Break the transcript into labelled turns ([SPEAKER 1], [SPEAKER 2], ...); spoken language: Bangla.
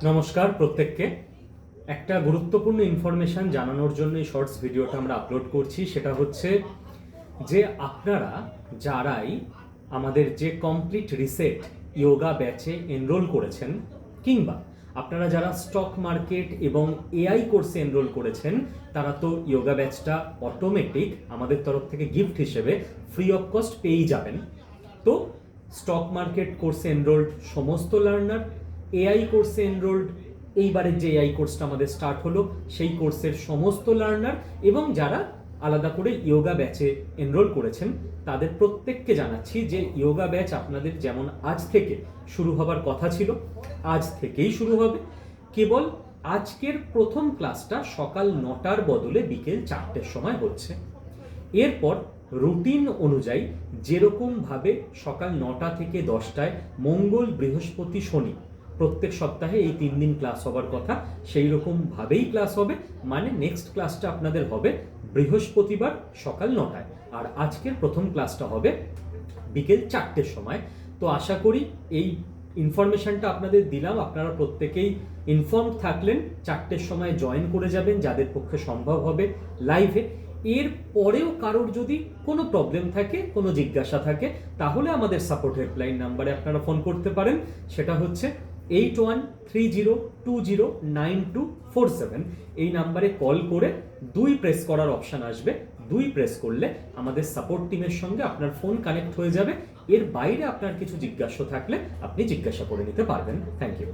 [SPEAKER 1] নমস্কার প্রত্যেককে। একটা গুরুত্বপূর্ণ ইনফরমেশন জানানোর জন্য এই শর্টস ভিডিওটা আমরা আপলোড করছি। সেটা হচ্ছে যে আপনারা যারাই আমাদের যে কমপ্লিট রিসেট ইয়োগা ব্যাচে এনরোল করেছেন, কিংবা আপনারা যারা স্টক মার্কেট এবং এআই কোর্সে এনরোল করেছেন, তারা তো ইয়োগা ব্যাচটা অটোমেটিক আমাদের তরফ থেকে গিফট হিসেবে ফ্রি অফ কস্ট পেয়েই যাবেন। তো স্টক মার্কেট কোর্সে এনরোল্ড সমস্ত লার্নার, এআই কোর্সে এনরোল্ড এইবারের যে এআই কোর্সটা আমাদের স্টার্ট হলো সেই কোর্সের সমস্ত লার্নার, এবং যারা আলাদা করে ইয়োগা ব্যাচে এনরোল করেছেন তাদের প্রত্যেককে জানাচ্ছি যে ইয়োগা ব্যাচ আপনাদের যেমন আজ থেকে শুরু হবার কথা ছিল, আজ থেকেই শুরু হবে। কেবল আজকের প্রথম ক্লাসটা সকাল 9টার বদলে বিকেল 4টের সময় হচ্ছে। এরপর রুটিন অনুযায়ী যেরকমভাবে সকাল 9টা থেকে 10টায় মঙ্গল, বৃহস্পতি, শনি প্রত্যেক সপ্তাহে এই 3 দিন ক্লাস হবার কথা, সেই রকমভাবেই ক্লাস হবে। মানে নেক্সট ক্লাসটা আপনাদের হবে বৃহস্পতিবার সকাল 9টায়, আর আজকের প্রথম ক্লাসটা হবে বিকেল 4টের সময়। তো আশা করি এই ইনফরমেশনটা আপনাদের দিলাম, আপনারা প্রত্যেকেই ইনফর্ম থাকলেন, 4টের সময় জয়েন করে যাবেন যাদের পক্ষে সম্ভব হবে লাইভে। এর পরেও কারোর যদি কোনো প্রবলেম থাকে, কোনো জিজ্ঞাসা থাকে, তাহলে আমাদের সাপোর্ট হেল্পলাইন নাম্বারে আপনারা ফোন করতে পারেন। সেটা হচ্ছে 8130209247। এই নাম্বারে কল করে 2 প্রেস করার অপশান আসবে, 2 প্রেস করলে আমাদের সাপোর্ট টিমের সঙ্গে আপনার ফোন কানেক্ট হয়ে যাবে। এর বাইরে আপনার কিছু জিজ্ঞাসা থাকলে আপনি জিজ্ঞাসা করে নিতে পারবেন। Thank you.